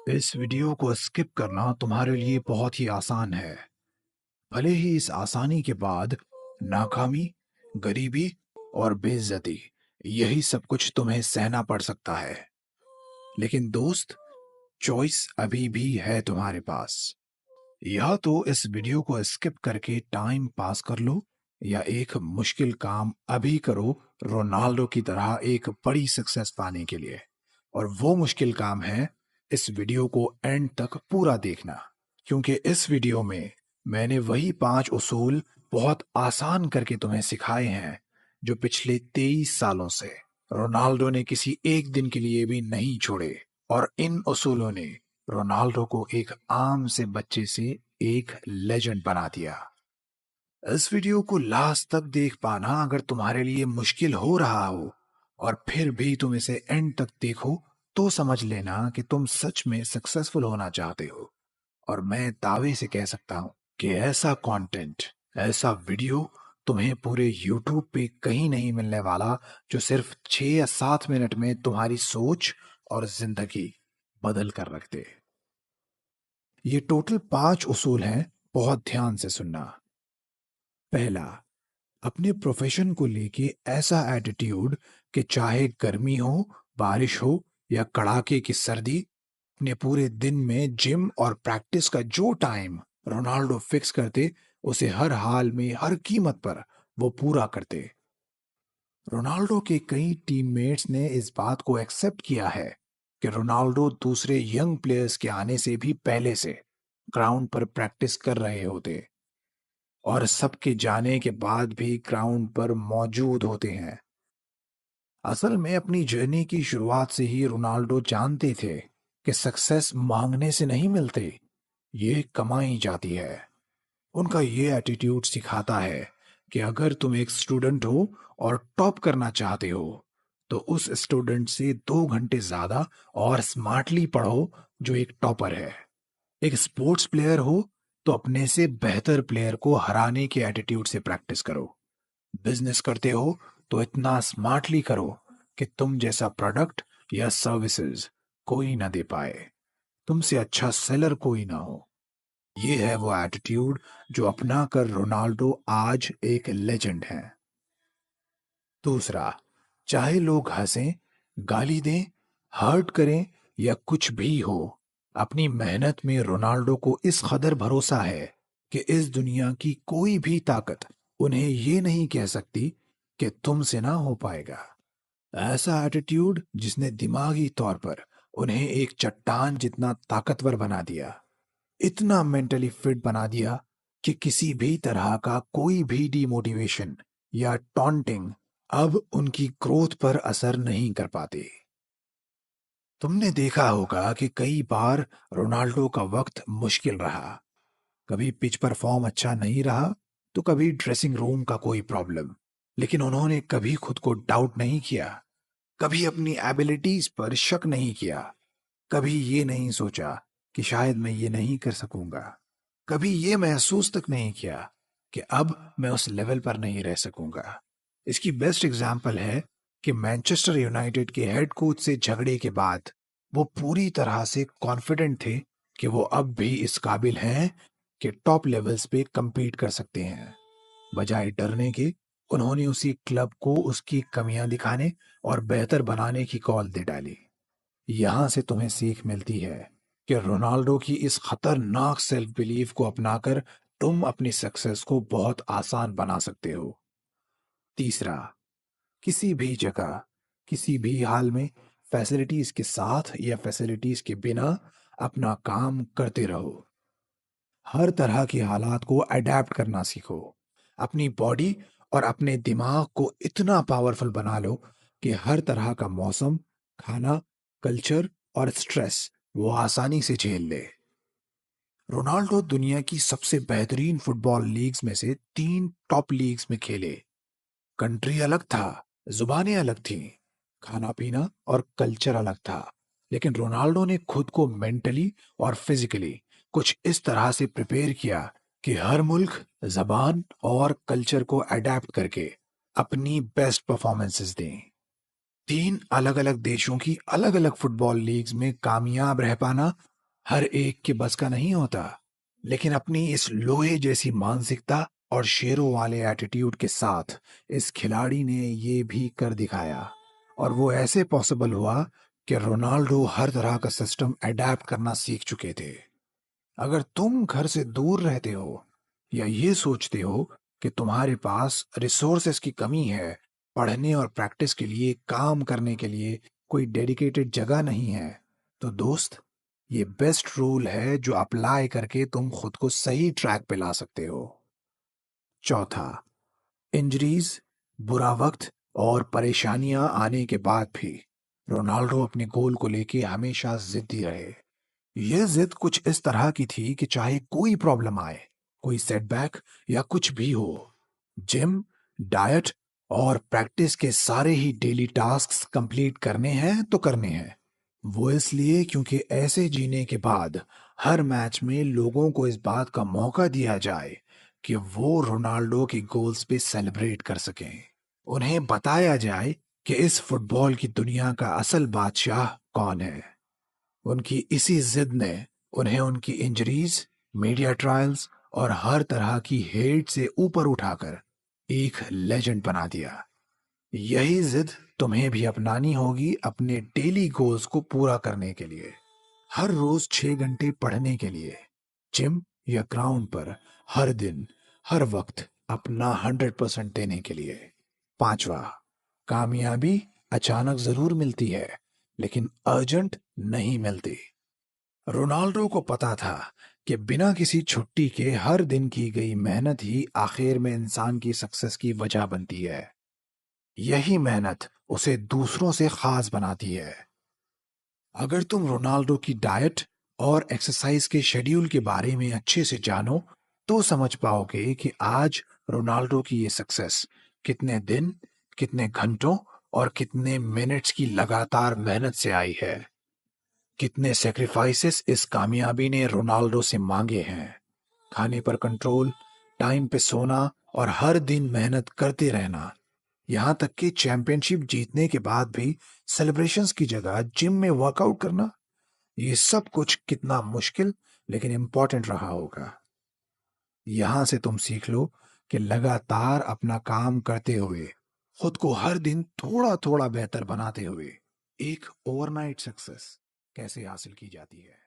इस वीडियो को स्किप करना तुम्हारे लिए बहुत ही आसान है। भले ही इस आसानी के बाद नाकामी, गरीबी और बेइज्जती, यही सब कुछ तुम्हें सहना पड़ सकता है। लेकिन दोस्त, चॉइस अभी भी है तुम्हारे पास। या तो इस वीडियो को स्किप करके टाइम पास कर लो, या एक मुश्किल काम अभी करो, रोनाल्डो की तरह एक बड़ी सक्सेस पाने के लिए। और वो मुश्किल काम है, इस वीडियो को एंड तक पूरा देखना, क्योंकि इस वीडियो में मैंने वही 5 उसूल बहुत आसान करके तुम्हें सिखाए हैं जो पिछले 23 सालों से रोनाल्डो ने किसी एक दिन के लिए भी नहीं छोड़े। और इन उसूलों ने रोनाल्डो को एक आम से बच्चे से एक लेजेंड बना दिया। इस वीडियो को लास्ट तक देख पाना अगर तुम्हारे लिए मुश्किल हो रहा हो, और फिर भी तुम इसे एंड तक देखो, तो समझ लेना कि तुम सच में सक्सेसफुल होना चाहते हो। और मैं दावे से कह सकता हूं कि ऐसा कंटेंट, ऐसा वीडियो तुम्हें पूरे YouTube पे कहीं नहीं मिलने वाला, जो सिर्फ 6 या 7 मिनट में तुम्हारी सोच और जिंदगी बदल कर रख दे। ये टोटल 5 उसूल हैं, बहुत ध्यान से सुनना। पहला, अपने प्रोफेशन को लेके ऐसा एटीट्यूड कि चाहे गर्मी हो, बारिश हो या कड़ाके की सर्दी, अपने पूरे दिन में जिम और प्रैक्टिस का जो टाइम रोनाल्डो फिक्स करते, उसे हर हाल में हर कीमत पर वो पूरा करते। रोनाल्डो के कई टीममेट्स ने इस बात को एक्सेप्ट किया है कि रोनाल्डो दूसरे यंग प्लेयर्स के आने से भी पहले से ग्राउंड पर प्रैक्टिस कर रहे होते, और सबके जाने के बाद भी ग्राउंड पर मौजूद होते हैं। असल में अपनी जर्नी की शुरुआत से ही रोनाल्डो जानते थे कि सक्सेस मांगने से नहीं मिलते, ये कमाई जाती है। उनका ये एटीट्यूड सिखाता है कि अगर तुम एक स्टूडेंट हो और टॉप करना चाहते हो, तो उस स्टूडेंट से 2 घंटे ज्यादा और स्मार्टली पढ़ो जो एक टॉपर है। एक स्पोर्ट्स प्लेयर हो तो अपने से बेहतर प्लेयर को हराने के एटीट्यूड से प्रैक्टिस करो। बिजनेस करते हो तो इतना स्मार्टली करो कि तुम जैसा प्रोडक्ट या सर्विसेज कोई ना दे पाए, तुमसे अच्छा सेलर कोई ना हो। ये है वो एटीट्यूड जो अपना कर रोनाल्डो आज एक लेजेंड है। दूसरा, चाहे लोग हंसें, गाली दें, हर्ट करें या कुछ भी हो, अपनी मेहनत में रोनाल्डो को इस कदर भरोसा है कि इस दुनिया की कोई भी ताकत उन्हें ये नहीं कह सकती कि तुमसे ना हो पाएगा। ऐसा एटीट्यूड जिसने दिमागी तौर पर उन्हें एक चट्टान जितना ताकतवर बना दिया, इतना मेंटली फिट बना दिया कि किसी भी तरह का कोई भी डिमोटिवेशन या टॉन्टिंग अब उनकी ग्रोथ पर असर नहीं कर पाते। तुमने देखा होगा कि कई बार रोनाल्डो का वक्त मुश्किल रहा। कभी पिच पर फॉर्म अच्छा नहीं रहा, तो कभी ड्रेसिंग रूम का कोई प्रॉब्लम। लेकिन उन्होंने कभी खुद को डाउट नहीं किया, कभी अपनी एबिलिटीज पर शक नहीं किया, कभी ये नहीं सोचा कि शायद मैं ये नहीं कर सकूंगा, कभी ये महसूस तक नहीं किया कि अब मैं उस लेवल पर नहीं रह सकूंगा। इसकी बेस्ट एग्जाम्पल है कि मैनचेस्टर यूनाइटेड के हेड कोच से झगड़े के बाद वो पूरी तरह से कॉन्फिडेंट थे कि वो अब भी इस काबिल हैं कि टॉप लेवल्स पे compete कर सकते हैं। बजाय डरने के, उन्होंने उसी क्लब को उसकी कमियां दिखाने और बेहतर बनाने की कॉल दे डाली। यहां से तुम्हें सीख मिलती है कि रोनाल्डो की इस खतरनाक सेल्फ बिलीफ को अपनाकर तुम अपनी सक्सेस को बहुत आसान बना सकते हो। तीसरा, किसी भी जगह, किसी भी हाल में, फैसिलिटीज के साथ या फैसिलिटीज के बिना अपना काम करते रहो। हर तरह की हालात को अडेप्ट करना सीखो। अपनी बॉडी और अपने दिमाग को इतना पावरफुल बना लो कि हर तरह का मौसम, खाना, कल्चर और स्ट्रेस वो आसानी से झेल ले। रोनाल्डो दुनिया की सबसे बेहतरीन फुटबॉल लीग्स में से 3 टॉप लीग्स में खेले। कंट्री अलग था, जुबानें अलग थीं, खाना पीना और कल्चर अलग था, लेकिन रोनाल्डो ने खुद को मेंटली और फिजिकली कुछ इस तरह से प्रिपेयर किया कि हर मुल्क, जबान और कल्चर को अडेप्ट करके अपनी बेस्ट परफॉर्मेंसेस दें। 3 अलग अलग देशों की अलग अलग फुटबॉल लीग्स में कामयाब रह पाना हर एक के बस का नहीं होता, लेकिन अपनी इस लोहे जैसी मानसिकता और शेरों वाले एटीट्यूड के साथ इस खिलाड़ी ने ये भी कर दिखाया। और वो ऐसे पॉसिबल हुआ कि रोनाल्डो हर तरह का सिस्टम अडेप्ट करना सीख चुके थे। अगर तुम घर से दूर रहते हो या ये सोचते हो कि तुम्हारे पास रिसोर्सेस की कमी है, पढ़ने और प्रैक्टिस के लिए, काम करने के लिए कोई डेडिकेटेड जगह नहीं है, तो दोस्त, ये बेस्ट रूल है जो अप्लाई करके तुम खुद को सही ट्रैक पे ला सकते हो। चौथा, इंजरीज, बुरा वक्त और परेशानियां आने के बाद भी रोनाल्डो अपने गोल को लेके हमेशा जिद्दी रहे। यह जिद कुछ इस तरह की थी कि चाहे कोई प्रॉब्लम आए, कोई सेटबैक या कुछ भी हो, जिम, डाइट और प्रैक्टिस के सारे ही डेली टास्क्स कंप्लीट करने हैं तो करने हैं। वो इसलिए क्योंकि ऐसे जीने के बाद हर मैच में लोगों को इस बात का मौका दिया जाए कि वो रोनाल्डो के गोल्स पे सेलिब्रेट कर सकें। उन्हें बताया जाए कि इस फुटबॉल की दुनिया का असल बादशाह कौन है। उनकी इसी जिद ने उन्हें उनकी इंजरीज, मीडिया ट्रायल्स और हर तरह की हेट से ऊपर उठाकर एक लेजेंड बना दिया। यही जिद तुम्हें भी अपनानी होगी अपने डेली गोल्स को पूरा करने के लिए। हर रोज 6 घंटे पढ़ने के लिए, जिम या ग्राउंड पर हर दिन, हर वक्त अपना 100% देने के लिए। पांचवा, कामयाबी अचानक जरूर मिलती है, लेकिन अर्जेंट नहीं मिलती। रोनाल्डो को पता था कि बिना किसी छुट्टी के हर दिन की गई मेहनत ही आखिर में इंसान की सक्सेस की वजह बनती है। यही मेहनत उसे दूसरों से खास बनाती है। अगर तुम रोनाल्डो की डाइट और एक्सरसाइज के शेड्यूल के बारे में अच्छे से जानो, तो समझ पाओगे कि आज रोनाल्डो की ये सक्सेस कितने दिन, कितने घंटों और कितने मिनट्स की लगातार मेहनत से आई है। कितने सेक्रीफाइसेस इस कामयाबी ने रोनाल्डो से मांगे हैं। खाने पर कंट्रोल, टाइम पे सोना और हर दिन मेहनत करते रहना। यहां तक कि चैंपियनशिप जीतने के बाद भी सेलिब्रेशंस की जगह जिम में वर्कआउट करना। ये सब कुछ कितना मुश्किल लेकिन इंपॉर्टेंट रहा होगा। यहां से तुम सीख लो कि लगातार अपना काम करते हुए, खुद को हर दिन थोड़ा थोड़ा बेहतर बनाते हुए एक ओवरनाइट सक्सेस कैसे हासिल की जाती है।